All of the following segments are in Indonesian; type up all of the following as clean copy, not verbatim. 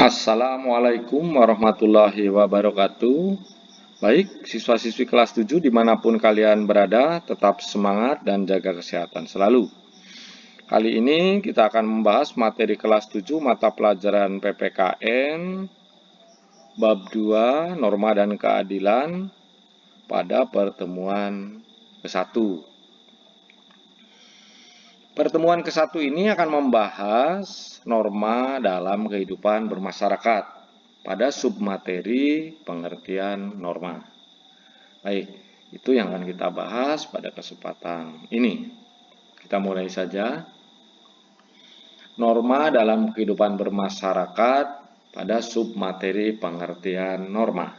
Assalamualaikum warahmatullahi wabarakatuh. Baik, siswa-siswi kelas 7 dimanapun kalian berada, tetap semangat dan jaga kesehatan selalu. Kali ini kita akan membahas materi kelas 7 mata pelajaran PPKN Bab 2 Norma dan Keadilan pada pertemuan ke-1. Pertemuan ke-1 ini akan membahas norma dalam kehidupan bermasyarakat pada submateri pengertian norma. Baik, itu yang akan kita bahas pada kesempatan ini. Kita mulai saja. Norma dalam kehidupan bermasyarakat pada submateri pengertian norma.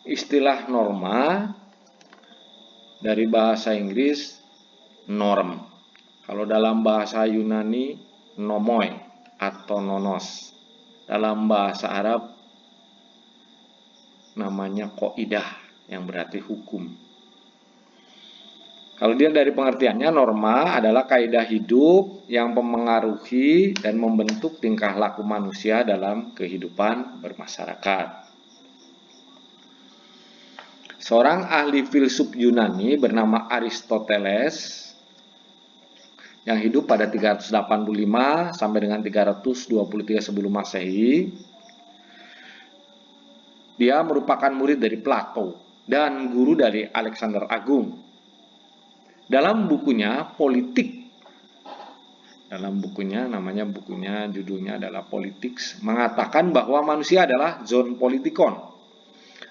Istilah norma dari bahasa Inggris norm. Kalau dalam bahasa Yunani nomoi atau nonos. Dalam bahasa Arab namanya kaidah yang berarti hukum. Kalau dia dari pengertiannya, norma adalah kaidah hidup yang memengaruhi dan membentuk tingkah laku manusia dalam kehidupan bermasyarakat. Seorang ahli filsuf Yunani bernama Aristoteles yang hidup pada 385 sampai dengan 323 sebelum Masehi. Dia merupakan murid dari Plato dan guru dari Alexander Agung. Dalam bukunya Politik, judulnya adalah Politics, mengatakan bahwa manusia adalah zoon politikon.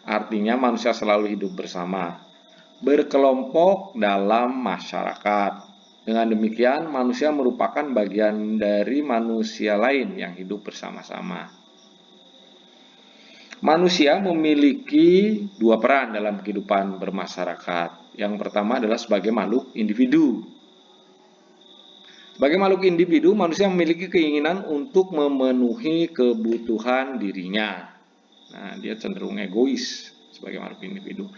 Artinya manusia selalu hidup bersama, berkelompok dalam masyarakat. Dengan demikian, manusia merupakan bagian dari manusia lain yang hidup bersama-sama. Manusia memiliki dua peran dalam kehidupan bermasyarakat. Yang pertama adalah sebagai makhluk individu. Sebagai makhluk individu, manusia memiliki keinginan untuk memenuhi kebutuhan dirinya. Nah, dia cenderung egois sebagai makhluk individu.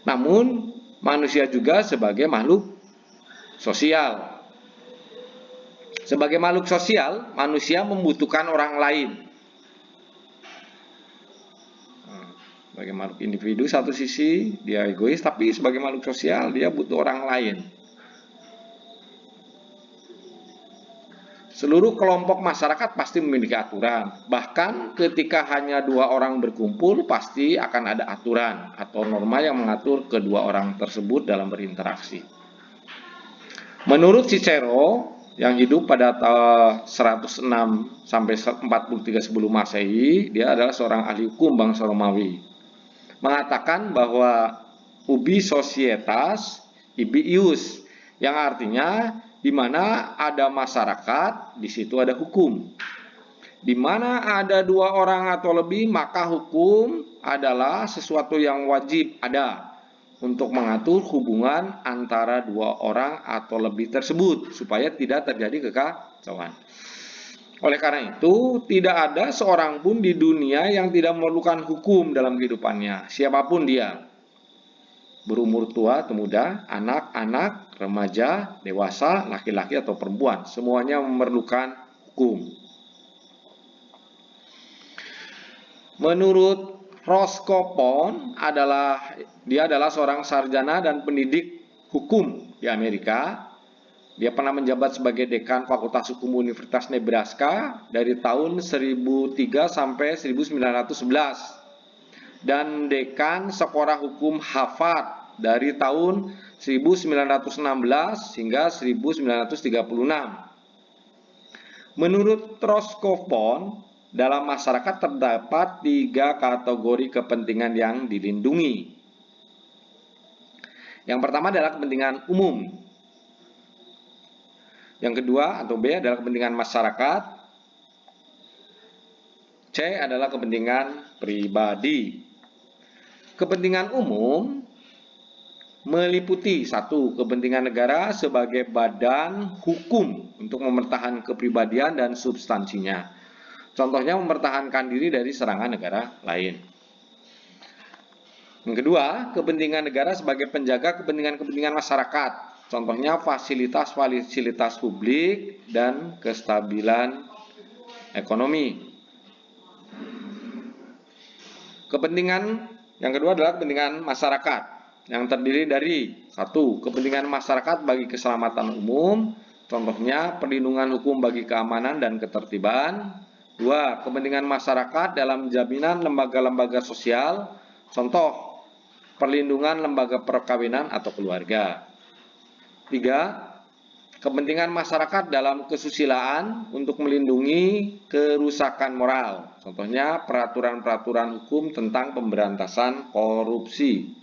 Namun, manusia juga sebagai makhluk sosial. Sebagai makhluk sosial, manusia membutuhkan orang lain. Sebagai makhluk individu, satu sisi dia egois, tapi sebagai makhluk sosial dia butuh orang lain. Seluruh kelompok masyarakat pasti memiliki aturan. Bahkan ketika hanya dua orang berkumpul, pasti akan ada aturan atau norma yang mengatur kedua orang tersebut dalam berinteraksi. Menurut Cicero yang hidup pada tahun 106 sampai 43 sebelum Masehi, dia adalah seorang ahli hukum bangsa Romawi. Mengatakan bahwa ubi societas ibi ius, yang artinya di mana ada masyarakat, di situ ada hukum. Di mana ada dua orang atau lebih, maka hukum adalah sesuatu yang wajib ada untuk mengatur hubungan antara dua orang atau lebih tersebut, supaya tidak terjadi kekacauan. Oleh karena itu, tidak ada seorang pun di dunia yang tidak memerlukan hukum dalam kehidupannya, siapapun dia. Berumur tua atau muda, anak-anak, remaja, dewasa, laki-laki atau perempuan, semuanya memerlukan hukum. Menurut Roscoe, dia adalah seorang sarjana dan pendidik hukum di Amerika. Dia pernah menjabat sebagai dekan Fakultas Hukum Universitas Nebraska dari tahun 1003 sampai 1911. Dan dekan Sekolah Hukum Harvard dari tahun 1916 hingga 1936. Menurut Roscoe, dalam masyarakat terdapat 3 kategori kepentingan yang dilindungi. Yang pertama adalah kepentingan umum. Yang kedua atau B adalah kepentingan masyarakat. C adalah kepentingan pribadi. Kepentingan umum meliputi 1. Kepentingan negara sebagai badan hukum untuk mempertahankan kepribadian dan substansinya. Contohnya mempertahankan diri dari serangan negara lain. Yang kedua, kepentingan negara sebagai penjaga kepentingan masyarakat. Contohnya fasilitas publik dan kestabilan ekonomi. Kepentingan yang kedua adalah kepentingan masyarakat yang terdiri dari 1. Kepentingan masyarakat bagi keselamatan umum, contohnya perlindungan hukum bagi keamanan dan ketertiban. 2. Kepentingan masyarakat dalam jaminan lembaga-lembaga sosial, contoh perlindungan lembaga perkawinan atau keluarga. 3. Kepentingan masyarakat dalam kesusilaan untuk melindungi kerusakan moral, contohnya peraturan-peraturan hukum tentang pemberantasan korupsi.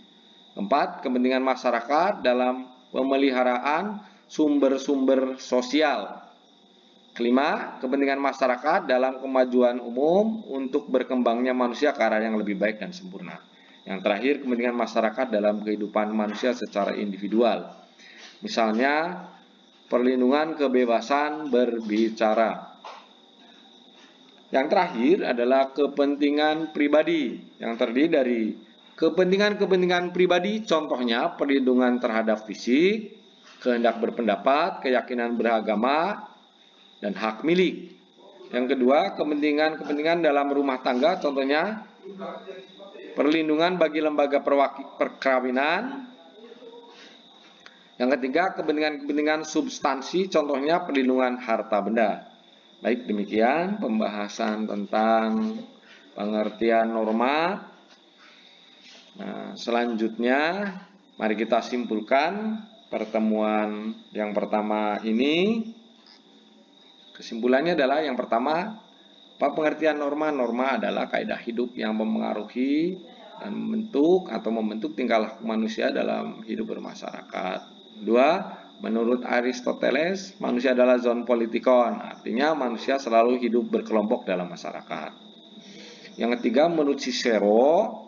4. Kepentingan masyarakat dalam pemeliharaan sumber-sumber sosial. 5. Kepentingan masyarakat dalam kemajuan umum untuk berkembangnya manusia ke arah yang lebih baik dan sempurna. Yang terakhir, kepentingan masyarakat dalam kehidupan manusia secara individual. Misalnya, perlindungan kebebasan berbicara. Yang terakhir adalah kepentingan pribadi yang terdiri dari kepentingan pribadi, contohnya perlindungan terhadap fisik, kehendak berpendapat, keyakinan beragama, dan hak milik. Yang kedua, kepentingan dalam rumah tangga, contohnya perlindungan bagi lembaga perkawinan. Yang ketiga, kepentingan substansi, contohnya perlindungan harta benda. Baik, demikian pembahasan tentang pengertian norma. Nah, selanjutnya mari kita simpulkan pertemuan yang pertama ini. Kesimpulannya adalah yang pertama, pengertian norma. Norma adalah kaidah hidup yang memengaruhi dan membentuk tingkah laku manusia dalam hidup bermasyarakat. 2. Menurut Aristoteles, manusia adalah zoon politikon, artinya manusia selalu hidup berkelompok dalam masyarakat. Yang ketiga, menurut Cicero,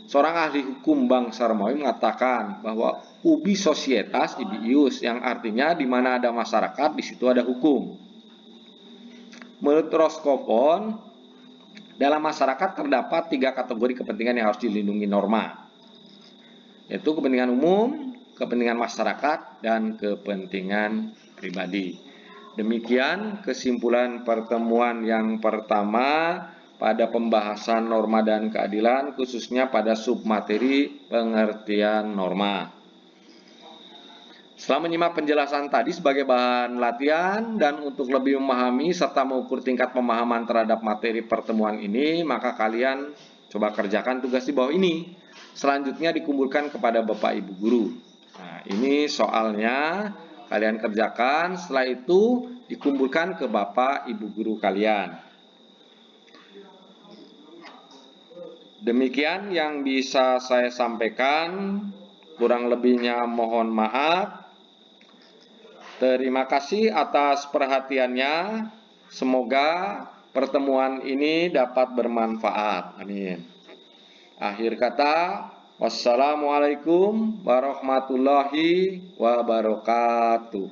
seorang ahli hukum bangsa Romawi mengatakan bahwa ubi societas ibi ius, yang artinya di mana ada masyarakat, di situ ada hukum. Menurut Roscommon, dalam masyarakat terdapat 3 kategori kepentingan yang harus dilindungi norma, yaitu kepentingan umum, kepentingan masyarakat, dan kepentingan pribadi. Demikian kesimpulan pertemuan yang pertama pada pembahasan norma dan keadilan, khususnya pada submateri pengertian norma. Setelah menyimak penjelasan tadi sebagai bahan latihan dan untuk lebih memahami serta mengukur tingkat pemahaman terhadap materi pertemuan ini, maka kalian coba kerjakan tugas di bawah ini. Selanjutnya dikumpulkan kepada Bapak Ibu Guru. Nah, ini soalnya kalian kerjakan, setelah itu dikumpulkan ke Bapak Ibu Guru kalian. Demikian yang bisa saya sampaikan, kurang lebihnya mohon maaf. Terima kasih atas perhatiannya. Semoga pertemuan ini dapat bermanfaat. Amin. Akhir kata, wassalamualaikum warahmatullahi wabarakatuh.